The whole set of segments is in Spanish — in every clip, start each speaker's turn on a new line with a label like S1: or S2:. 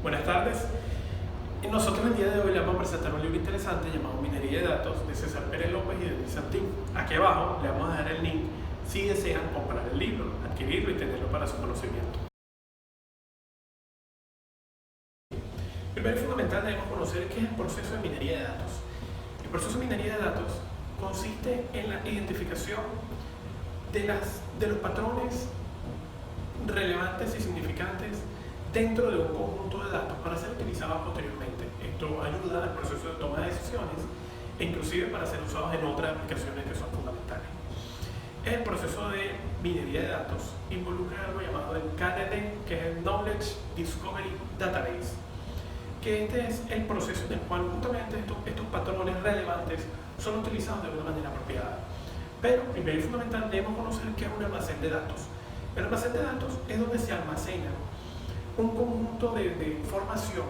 S1: Buenas tardes. Nosotros el día de hoy le vamos a presentar un libro interesante llamado Minería de Datos de César Pérez López y de Luis Santín. Aquí abajo le vamos a dar el link si desean comprar el libro, adquirirlo y tenerlo para su conocimiento. Primero y fundamental debemos conocer qué es el proceso de minería de datos. El proceso de minería de datos consiste en la identificación de los patrones relevantes y significantes dentro de un conjunto de datos para ser utilizados posteriormente. Esto ayuda al proceso de toma de decisiones e inclusive para ser usados en otras aplicaciones que son fundamentales. El proceso de minería de datos involucra algo llamado el KDD, que es el Knowledge Discovery Database, que este es el proceso en el cual justamente estos patrones relevantes son utilizados de una manera apropiada. Pero primero y fundamental debemos conocer qué es un almacén de datos. El almacén de datos es donde se almacena un conjunto de información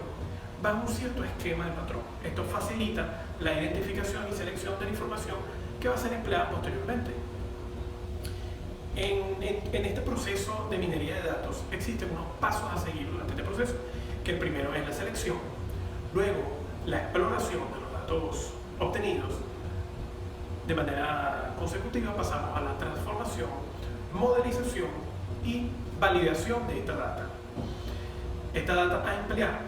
S1: bajo un cierto esquema de patrón. Esto facilita la identificación y selección de la información que va a ser empleada posteriormente. En este proceso de minería de datos existen unos pasos a seguir durante este proceso, que el primero es la selección, luego la exploración de los datos obtenidos. De manera consecutiva pasamos a la transformación, modelización y validación de esta data. Esta data a emplear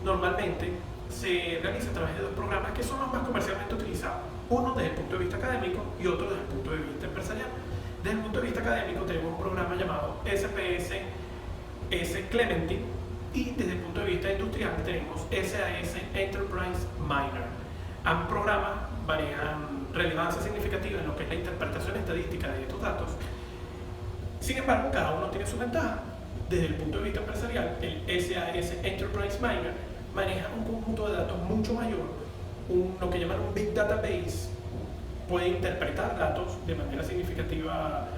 S1: normalmente se realiza a través de dos programas que son los más comercialmente utilizados, uno desde el punto de vista académico y otro desde el punto de vista empresarial. Desde el punto de vista académico tenemos un programa llamado SPS Clementine y desde el punto de vista industrial tenemos SAS Enterprise Miner. Ambos programas manejan relevancia significativa en lo que es la interpretación estadística de estos datos. Sin embargo, cada uno tiene su ventaja. Desde el punto de vista empresarial, el SAS Enterprise Miner maneja un conjunto de datos mucho mayor, lo que llaman un Big Database. Puede interpretar datos de manera significativa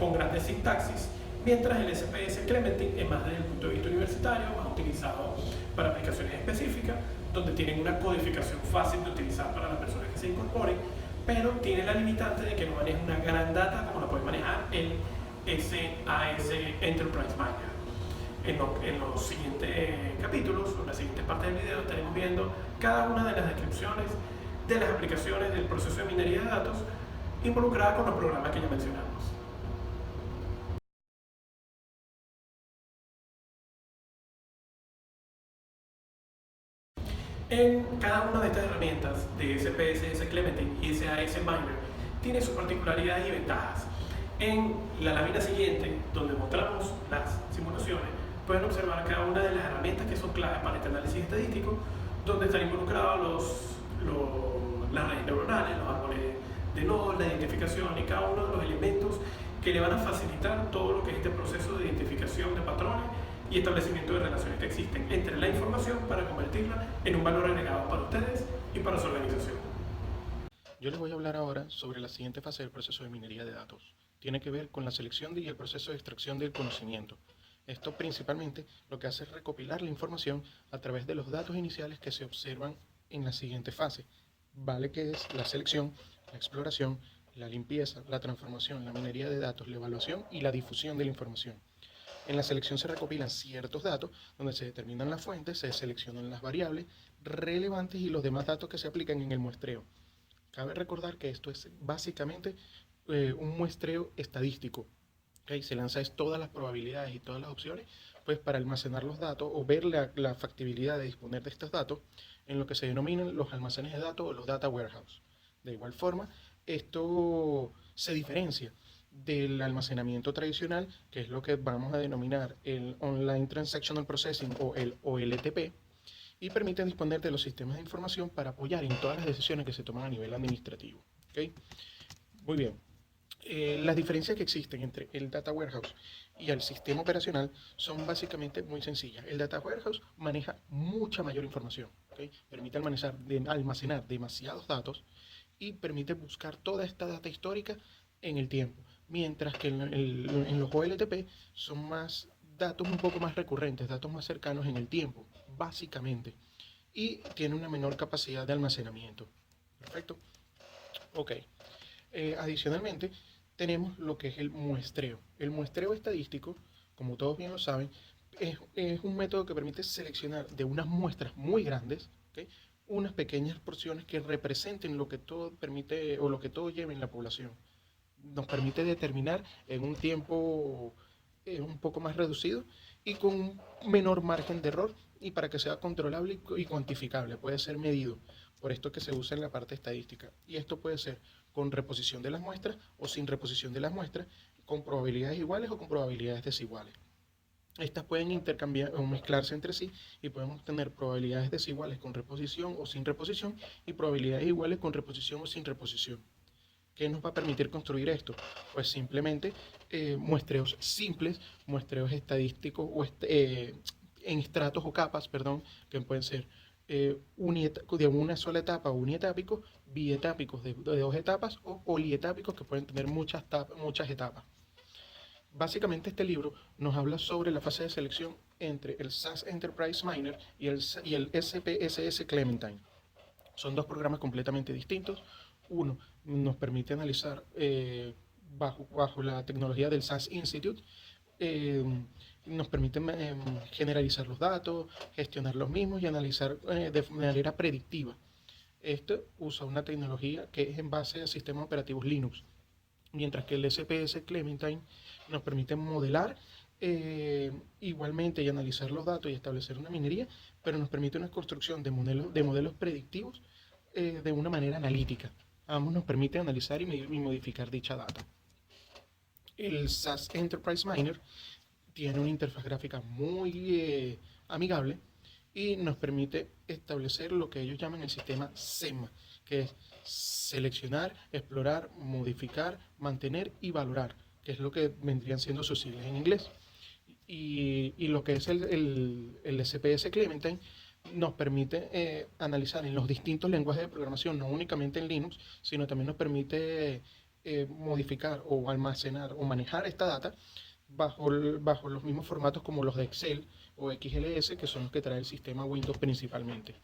S1: con grandes sintaxis, mientras el SPS Clementine es más desde el punto de vista universitario, más utilizado para aplicaciones específicas, donde tienen una codificación fácil de utilizar para las personas que se incorporen, pero tiene la limitante de que no maneja una gran data como la puede manejar el SAS Enterprise Miner. En los siguientes capítulos, en la siguiente parte del video, estaremos viendo cada una de las descripciones de las aplicaciones del proceso de minería de datos involucradas con los programas que ya mencionamos. En cada una de estas herramientas de SPS Clementine y SAS Miner tiene sus particularidades y ventajas. En la lámina siguiente, donde mostramos las simulaciones, pueden observar cada una de las herramientas que son claves para este análisis estadístico, donde están involucrados las redes neuronales, los árboles de nodos, la identificación y cada uno de los elementos que le van a facilitar todo lo que es este proceso de identificación de patrones y establecimiento de relaciones que existen entre la información para convertirla en un valor agregado para ustedes y para su organización.
S2: Yo les voy a hablar ahora sobre la siguiente fase del proceso de minería de datos. Tiene que ver con la selección y el proceso de extracción del conocimiento. Esto principalmente lo que hace es recopilar la información a través de los datos iniciales que se observan en la siguiente fase. Vale que es la selección, la exploración, la limpieza, la transformación, la minería de datos, la evaluación y la difusión de la información. En la selección se recopilan ciertos datos donde se determinan las fuentes, se seleccionan las variables relevantes y los demás datos que se aplican en el muestreo. Cabe recordar que esto es básicamente un muestreo estadístico. ¿Okay? Se lanza todas las probabilidades y todas las opciones pues, para almacenar los datos o ver la factibilidad de disponer de estos datos en lo que se denominan los almacenes de datos o los data warehouse. De igual forma, esto se diferencia del almacenamiento tradicional, que es lo que vamos a denominar el Online Transactional Processing o el OLTP, y permite disponer de los sistemas de información para apoyar en todas las decisiones que se toman a nivel administrativo. ¿Okay? Muy bien. Las diferencias que existen entre el Data Warehouse y el sistema operacional son básicamente muy sencillas. El Data Warehouse maneja mucha mayor información, ¿okay? Permite almacenar demasiados datos y permite buscar toda esta data histórica en el tiempo, mientras que en los OLTP son más datos un poco más recurrentes, datos más cercanos en el tiempo, básicamente, y tiene una menor capacidad de almacenamiento. Perfecto. Ok. Adicionalmente, tenemos lo que es el muestreo. El muestreo estadístico, como todos bien lo saben, Es un método que permite seleccionar de unas muestras muy grandes, ¿okay?, unas pequeñas porciones que representen lo que todo permite o lo que todo lleva en la población. Nos permite determinar en un tiempo un poco más reducido y con un menor margen de error, y para que sea controlable y cuantificable, puede ser medido. Por esto que se usa en la parte estadística. Y esto puede ser con reposición de las muestras o sin reposición de las muestras, con probabilidades iguales o con probabilidades desiguales. Estas pueden intercambiar o mezclarse entre sí y podemos tener probabilidades desiguales con reposición o sin reposición y probabilidades iguales con reposición o sin reposición. ¿Qué nos va a permitir construir esto? Pues simplemente muestreos simples, muestreos estadísticos o en estratos o capas, perdón, que pueden ser de una sola etapa o unietápicos, bietápicos de dos etapas o polietápicos que pueden tener muchas etapas. Básicamente este libro nos habla sobre la fase de selección entre el SAS Enterprise Miner y el SPSS Clementine. Son dos programas completamente distintos. Uno nos permite analizar bajo la tecnología del SAS Institute, nos permite generalizar los datos, gestionar los mismos y analizar de manera predictiva. Esto usa una tecnología que es en base a sistemas operativos Linux, mientras que el SPS Clementine nos permite modelar igualmente y analizar los datos y establecer una minería, pero nos permite una construcción de modelos predictivos de una manera analítica. Ambos nos permiten analizar y modificar dicha data. El SAS Enterprise Miner tiene una interfaz gráfica muy amigable y nos permite establecer lo que ellos llaman el sistema SEMA, que es seleccionar, explorar, modificar, mantener y valorar, que es lo que vendrían siendo sus siglas en inglés. Y lo que es el SPS Clementine nos permite analizar en los distintos lenguajes de programación, no únicamente en Linux, sino también nos permite modificar o almacenar o manejar esta data bajo los mismos formatos como los de Excel o XLS, que son los que trae el sistema Windows principalmente.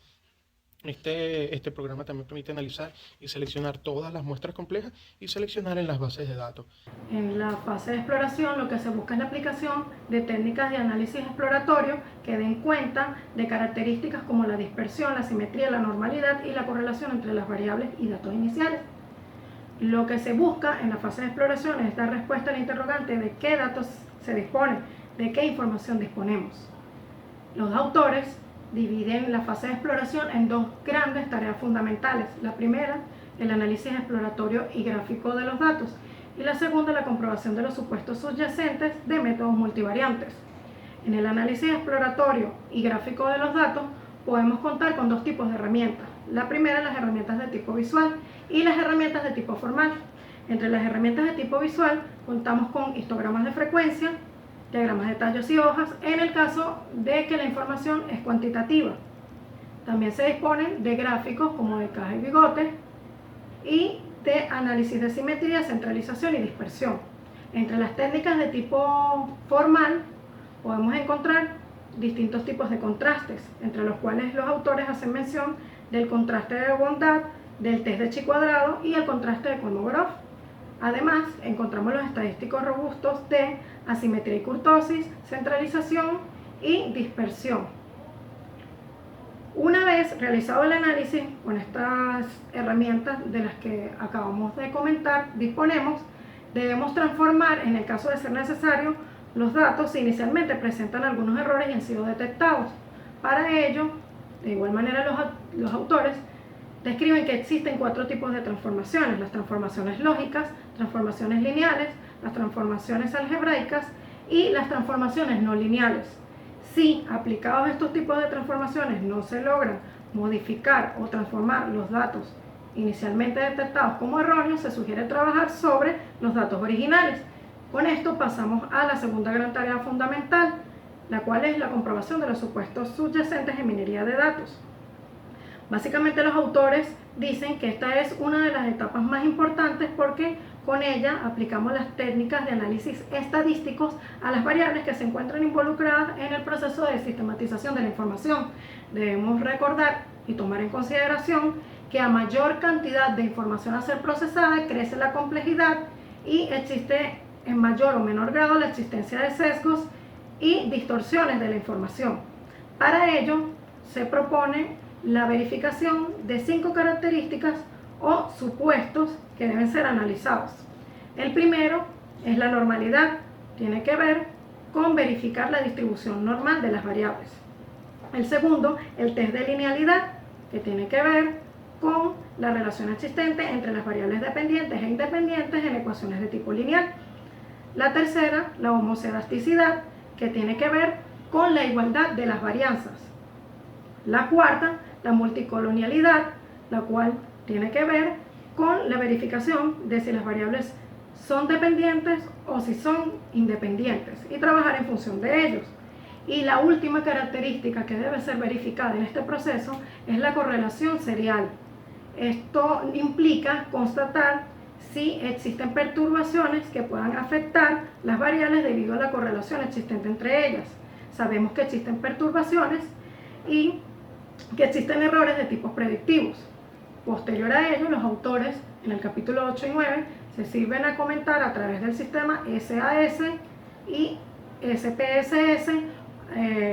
S2: Este programa también permite analizar y seleccionar todas las muestras complejas y seleccionar en las bases de datos.
S3: En la fase de exploración lo que se busca es la aplicación de técnicas de análisis exploratorio que den cuenta de características como la dispersión, la simetría, la normalidad y la correlación entre las variables y datos iniciales. Lo que se busca en la fase de exploración es dar respuesta al interrogante de qué datos se dispone, de qué información disponemos. Los autores dividen la fase de exploración en dos grandes tareas fundamentales. La primera, el análisis exploratorio y gráfico de los datos, y la segunda, la comprobación de los supuestos subyacentes de métodos multivariantes. En el análisis exploratorio y gráfico de los datos podemos contar con dos tipos de herramientas. La primera, las herramientas de tipo visual y las herramientas de tipo formal. Entre las herramientas de tipo visual contamos con histogramas de frecuencia, diagramas de tallos y hojas, en el caso de que la información es cuantitativa. También se disponen de gráficos como de caja y bigote y de análisis de simetría, centralización y dispersión. Entre las técnicas de tipo formal podemos encontrar distintos tipos de contrastes, entre los cuales los autores hacen mención del contraste de bondad, del test de chi cuadrado y el contraste de Kolmogorov. Además, encontramos los estadísticos robustos de asimetría y kurtosis, centralización y dispersión. Una vez realizado el análisis con estas herramientas de las que acabamos de comentar, debemos transformar, en el caso de ser necesario, los datos si inicialmente presentan algunos errores y han sido detectados. Para ello, de igual manera los autores describen que existen 4 tipos de transformaciones: las transformaciones lógicas, transformaciones lineales, las transformaciones algebraicas y las transformaciones no lineales. Si aplicados estos tipos de transformaciones no se logran modificar o transformar los datos inicialmente detectados como erróneos, se sugiere trabajar sobre los datos originales. Con esto pasamos a la segunda gran tarea fundamental, la cual es la comprobación de los supuestos subyacentes en minería de datos. Básicamente los autores dicen que esta es una de las etapas más importantes porque con ella aplicamos las técnicas de análisis estadísticos a las variables que se encuentran involucradas en el proceso de sistematización de la información. Debemos recordar y tomar en consideración que a mayor cantidad de información a ser procesada crece la complejidad y existe en mayor o menor grado la existencia de sesgos y distorsiones de la información. Para ello, se propone la verificación de 5 características o supuestos que deben ser analizados. El primero es la normalidad, tiene que ver con verificar la distribución normal de las variables. El segundo, el test de linealidad, que tiene que ver con la relación existente entre las variables dependientes e independientes en ecuaciones de tipo lineal. La tercera, la homocedasticidad, que tiene que ver con la igualdad de las varianzas. La cuarta, la multicolonialidad, la cual tiene que ver con la verificación de si las variables son dependientes o si son independientes y trabajar en función de ellos. Y la última característica que debe ser verificada en este proceso es la correlación serial. Esto implica constatar si existen perturbaciones que puedan afectar las variables debido a la correlación existente entre ellas. Sabemos que existen perturbaciones y que existen errores de tipos predictivos. Posterior a ello, los autores en el capítulo 8 y 9 se sirven a comentar a través del sistema SAS y SPSS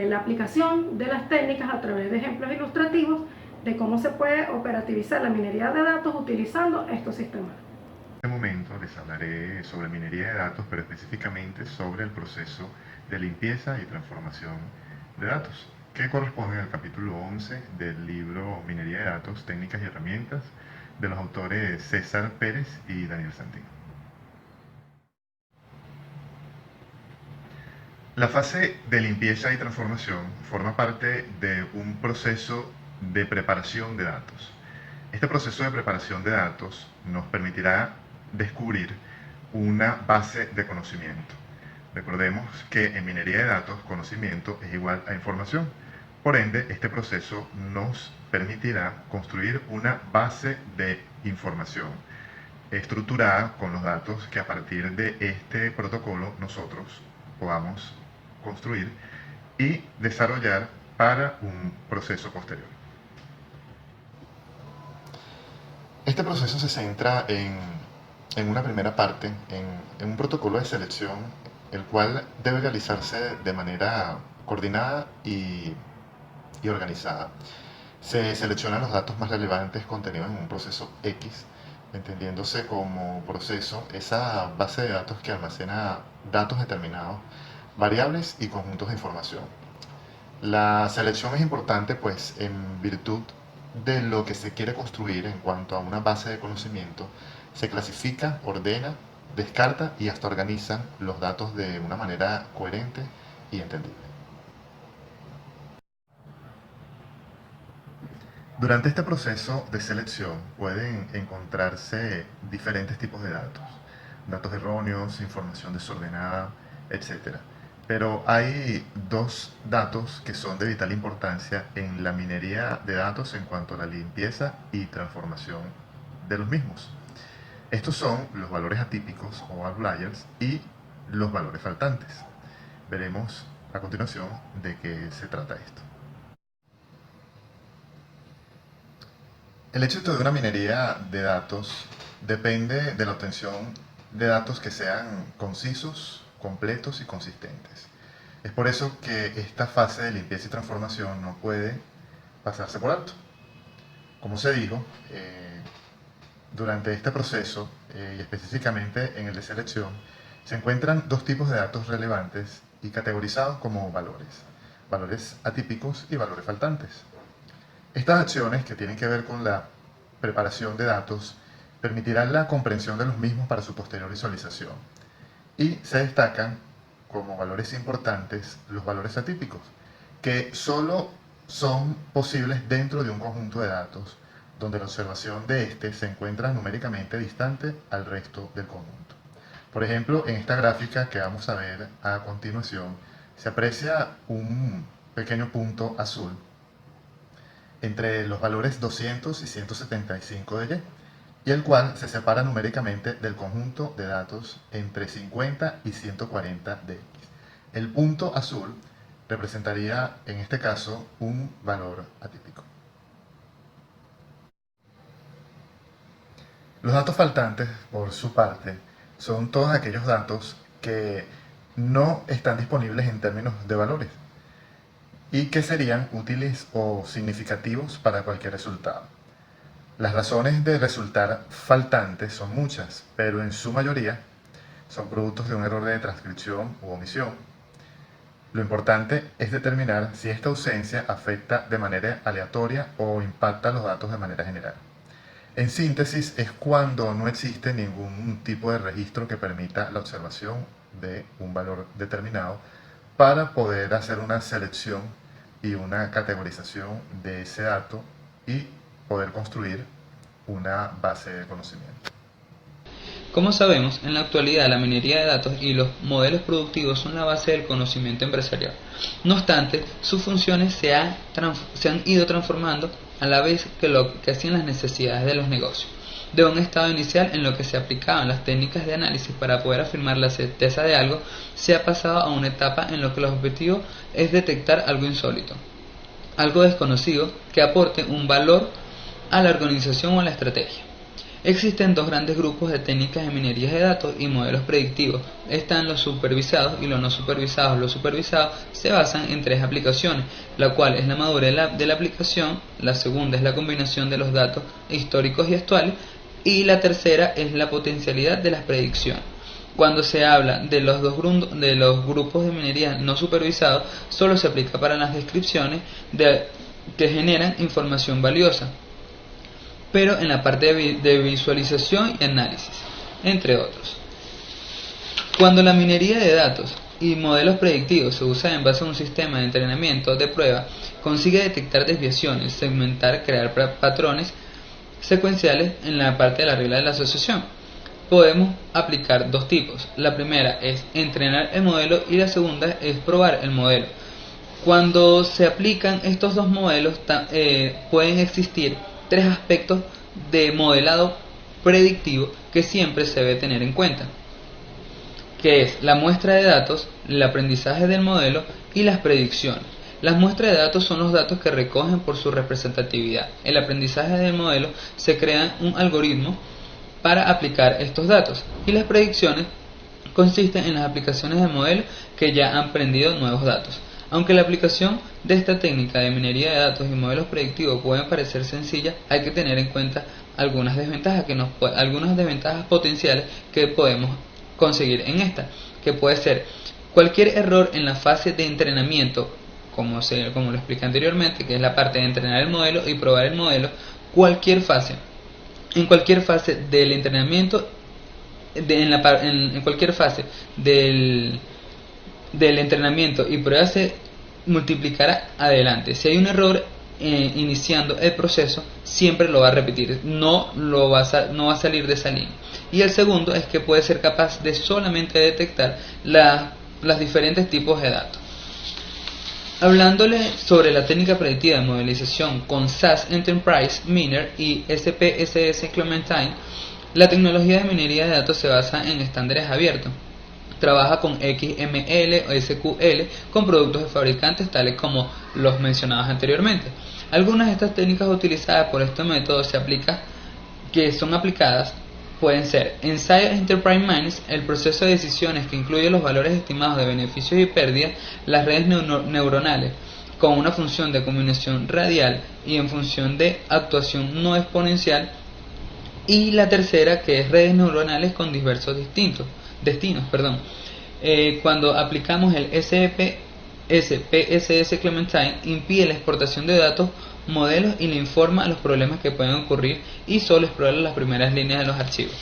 S3: la aplicación de las técnicas a través de ejemplos ilustrativos de cómo se puede operativizar la minería de datos utilizando estos sistemas.
S4: En este momento les hablaré sobre minería de datos, pero específicamente sobre el proceso de limpieza y transformación de datos, que corresponde al capítulo 11 del libro Minería de Datos, Técnicas y Herramientas, de los autores César Pérez y Daniel Santino. La fase de limpieza y transformación forma parte de un proceso de preparación de datos. Este proceso de preparación de datos nos permitirá descubrir una base de conocimiento. Recordemos que en minería de datos, conocimiento es igual a información. Por ende, este proceso nos permitirá construir una base de información estructurada con los datos que a partir de este protocolo nosotros podamos construir y desarrollar para un proceso posterior. Este proceso se centra en una primera parte, en un protocolo de selección, el cual debe realizarse de manera coordinada y organizada. Se seleccionan los datos más relevantes contenidos en un proceso X, entendiéndose como proceso esa base de datos que almacena datos determinados, variables y conjuntos de información. La selección es importante pues en virtud de lo que se quiere construir en cuanto a una base de conocimiento. Se clasifica, ordena, descarta y hasta organiza los datos de una manera coherente y entendible. Durante este proceso de selección pueden encontrarse diferentes tipos de datos, datos erróneos, información desordenada, etc. Pero hay dos datos que son de vital importancia en la minería de datos en cuanto a la limpieza y transformación de los mismos. Estos son los valores atípicos o outliers y los valores faltantes. Veremos a continuación de qué se trata esto. El éxito de una minería de datos depende de la obtención de datos que sean concisos, completos y consistentes. Es por eso que esta fase de limpieza y transformación no puede pasarse por alto. Como se dijo, durante este proceso, y específicamente en el de selección, se encuentran dos tipos de datos relevantes y categorizados como valores atípicos y valores faltantes. Estas acciones, que tienen que ver con la preparación de datos, permitirán la comprensión de los mismos para su posterior visualización. Y se destacan como valores importantes los valores atípicos, que solo son posibles dentro de un conjunto de datos, donde la observación de este se encuentra numéricamente distante al resto del conjunto. Por ejemplo, en esta gráfica que vamos a ver a continuación, se aprecia un pequeño punto azul entre los valores 200 y 175 de Y, el cual se separa numéricamente del conjunto de datos entre 50 y 140 de X. El punto azul representaría, en este caso, un valor atípico. Los datos faltantes, por su parte, son todos aquellos datos que no están disponibles en términos de valores y que serían útiles o significativos para cualquier resultado. Las razones de resultar faltantes son muchas, pero en su mayoría son productos de un error de transcripción u omisión. Lo importante es determinar si esta ausencia afecta de manera aleatoria o impacta los datos de manera general. En síntesis, es cuando no existe ningún tipo de registro que permita la observación de un valor determinado para poder hacer una selección y una categorización de ese dato y poder construir una base de conocimiento.
S5: Como sabemos, en la actualidad la minería de datos y los modelos productivos son la base del conocimiento empresarial. No obstante, sus funciones se han ido transformando a la vez que lo que hacían las necesidades de los negocios. De un estado inicial en lo que se aplicaban las técnicas de análisis para poder afirmar la certeza de algo, se ha pasado a una etapa en la que el objetivo es detectar algo insólito, algo desconocido que aporte un valor a la organización o a la estrategia. Existen dos grandes grupos de técnicas de minería de datos y modelos predictivos. Están los supervisados y los no supervisados. Los supervisados se basan en tres aplicaciones, la cual es la madurez de la aplicación, la segunda es la combinación de los datos históricos y actuales, y la tercera es la potencialidad de las predicciones. Cuando se habla de los grupos de minería no supervisados, solo se aplica para las descripciones que generan información valiosa, pero en la parte de visualización y análisis, entre otros. Cuando la minería de datos y modelos predictivos se usa en base a un sistema de entrenamiento de prueba, consigue detectar desviaciones, segmentar, crear patrones secuenciales en la parte de la regla de la asociación. Podemos aplicar dos tipos. La primera es entrenar el modelo y la segunda es probar el modelo. Cuando se aplican estos dos modelos, pueden existir tres aspectos de modelado predictivo que siempre se debe tener en cuenta, que es la muestra de datos, el aprendizaje del modelo y las predicciones. Las muestras de datos son los datos que recogen por su representatividad. El aprendizaje del modelo se crea un algoritmo para aplicar estos datos y las predicciones consisten en las aplicaciones del modelo que ya han aprendido nuevos datos. Aunque la aplicación de esta técnica de minería de datos y modelos predictivos pueden parecer sencilla, hay que tener en cuenta algunas desventajas potenciales que podemos conseguir en esta, que puede ser cualquier error en la fase de entrenamiento, como lo expliqué anteriormente, que es la parte de entrenar el modelo y probar el modelo. En cualquier fase del entrenamiento, en cualquier fase del entrenamiento y prueba se multiplicará adelante. Si hay un error iniciando el proceso, siempre lo va a repetir, no va a salir de esa línea. Y el segundo es que puede ser capaz de solamente detectar los diferentes tipos de datos. Hablándole sobre la técnica predictiva de modelización con SAS Enterprise Miner y SPSS Clementine, la tecnología de minería de datos se basa en estándares abiertos. Trabaja con XML o SQL con productos de fabricantes tales como los mencionados anteriormente. Algunas de estas técnicas utilizadas por este método son aplicadas pueden ser en SAS Enterprise Mines, el proceso de decisiones que incluye los valores estimados de beneficios y pérdidas, las redes neuronales con una función de combinación radial y en función de actuación no exponencial, y la tercera que es redes neuronales con diversos destinos. Cuando aplicamos el SPSS Clementine, impide la exportación de datos modelos y le informa a los problemas que pueden ocurrir y solo explora las primeras líneas de los archivos.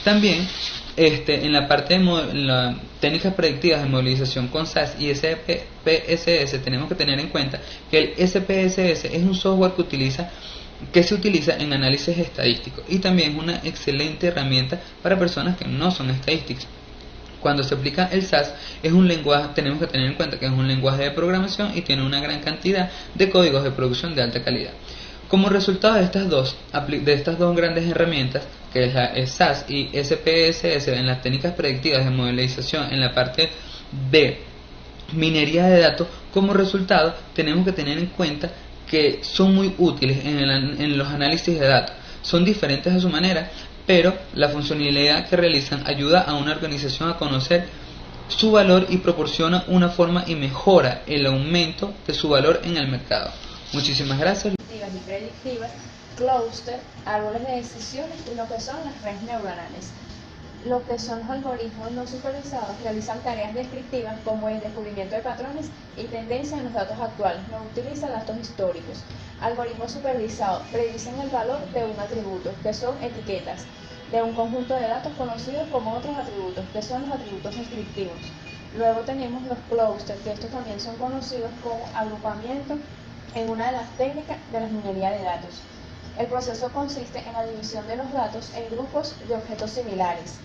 S5: También en la parte de técnicas predictivas de modelización con SAS y SPSS tenemos que tener en cuenta que el SPSS es un software que se utiliza en análisis estadístico y también es una excelente herramienta para personas que no son estadísticas. Cuando se aplica el SAS tenemos que tener en cuenta que es un lenguaje de programación y tiene una gran cantidad de códigos de producción de alta calidad. Como resultado de estas dos grandes herramientas, que es SAS y SPSS en las técnicas predictivas de modelización en la parte de minería de datos, como resultado tenemos que tener en cuenta que son muy útiles en los análisis de datos. Son diferentes a su manera, pero la funcionalidad que realizan ayuda a una organización a conocer su valor y proporciona una forma y mejora el aumento de su valor en el mercado. Muchísimas gracias.
S6: Y predictivas, clúster, árboles de decisiones y lo que son las redes neuronales. Lo que son los algoritmos no supervisados realizan tareas descriptivas como el descubrimiento de patrones y tendencias en los datos actuales, no utilizan datos históricos. Algoritmos supervisados predicen el valor de un atributo, que son etiquetas, de un conjunto de datos conocidos como otros atributos, que son los atributos descriptivos. Luego tenemos los clústeres, que estos también son conocidos como agrupamiento en una de las técnicas de la minería de datos. El proceso consiste en la división de los datos en grupos de objetos similares.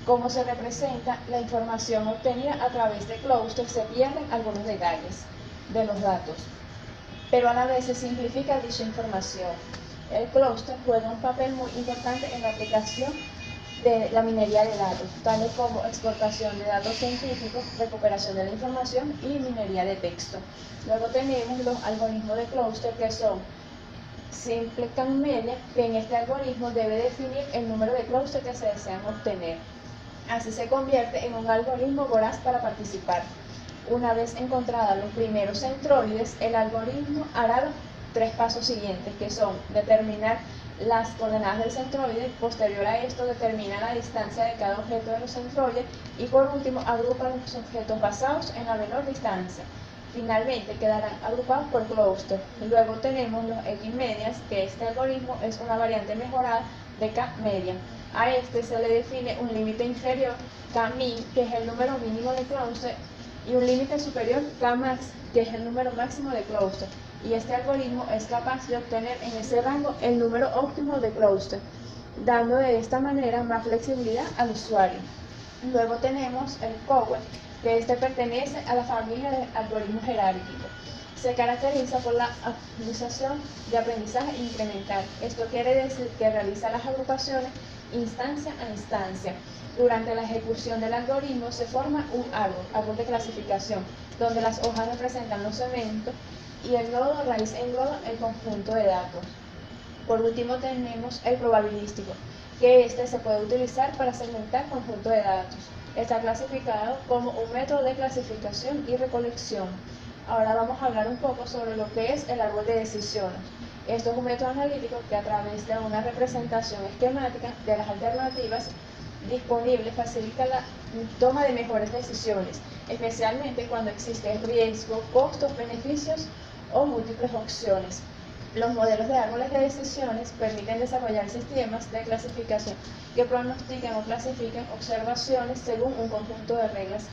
S6: Como se representa la información obtenida a través de clústeres, se pierden algunos detalles de los datos, pero a la vez se simplifica dicha información. El clúster juega un papel muy importante en la aplicación de la minería de datos, tales como exportación de datos científicos, recuperación de la información y minería de texto. Luego tenemos los algoritmos de clúster, que son Simplecan Media, que en este algoritmo debe definir el número de clústeres que se desean obtener. Así se convierte en un algoritmo voraz para participar. Una vez encontrados los primeros centroides, el algoritmo hará los 3 pasos siguientes, que son determinar las coordenadas del centroide, posterior a esto determina la distancia de cada objeto de los centroides y por último agrupa los objetos basados en la menor distancia. Finalmente quedarán agrupados por clúster. Luego tenemos los X-medias, que este algoritmo es una variante mejorada de K-media. A este se le define un límite inferior, K-min, que es el número mínimo de clúster, y un límite superior, K-max, que es el número máximo de clúster. Y este algoritmo es capaz de obtener en ese rango el número óptimo de clúster, dando de esta manera más flexibilidad al usuario. Luego tenemos el COWET, que este pertenece a la familia de algoritmos jerárquicos. Se caracteriza por la optimización de aprendizaje incremental. Esto quiere decir que realiza las agrupaciones instancia a instancia. Durante la ejecución del algoritmo se forma un árbol de clasificación, donde las hojas representan los elementos y el nodo raíz engloba el conjunto de datos. Por último tenemos el probabilístico, que este se puede utilizar para segmentar conjunto de datos. Está clasificado como un método de clasificación y recolección. Ahora vamos a hablar un poco sobre lo que es el árbol de decisiones. Esto es un método analítico que a través de una representación esquemática de las alternativas disponibles facilita la toma de mejores decisiones, especialmente cuando existe riesgo, costos, beneficios o múltiples opciones. Los modelos de árboles de decisiones permiten desarrollar sistemas de clasificación que pronostiquen o clasifiquen observaciones según un conjunto de reglas.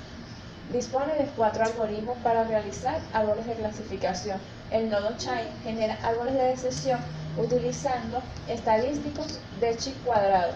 S6: Dispone de 4 algoritmos para realizar árboles de clasificación. El nodo Chain genera árboles de decisión utilizando estadísticos de chi cuadrado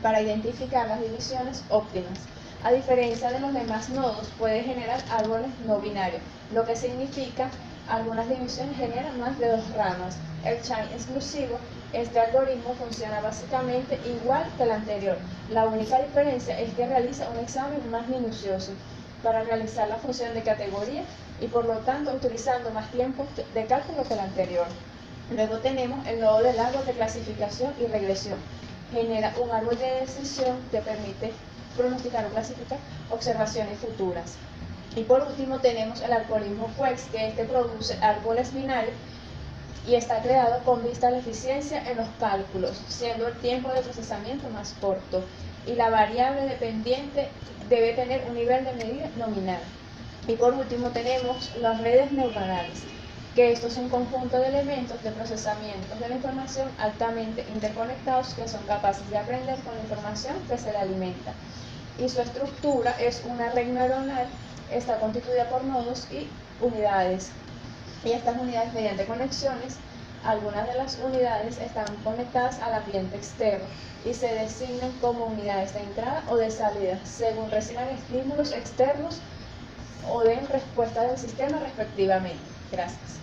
S6: para identificar las divisiones óptimas. A diferencia de los demás nodos, puede generar árboles no binarios, lo que significa algunas divisiones generan más de 2 ramas. El chain exclusivo, este algoritmo funciona básicamente igual que el anterior. La única diferencia es que realiza un examen más minucioso para realizar la función de categoría y por lo tanto utilizando más tiempo de cálculo que el anterior. Luego tenemos el nodo del árbol de clasificación y regresión. Genera un árbol de decisión que permite pronosticar o clasificar observaciones futuras. Y por último tenemos el algoritmo QUEX, que este produce árboles binarios y está creado con vista a la eficiencia en los cálculos, siendo el tiempo de procesamiento más corto. Y la variable dependiente debe tener un nivel de medida nominal. Y por último tenemos las redes neuronales, que esto es un conjunto de elementos de procesamiento de la información altamente interconectados que son capaces de aprender con la información que se le alimenta. Y su estructura es una red neuronal, está constituida por nodos y unidades. Y estas unidades, mediante conexiones, algunas de las unidades están conectadas al ambiente externo y se designan como unidades de entrada o de salida, según reciban estímulos externos o den respuesta del sistema respectivamente. Gracias.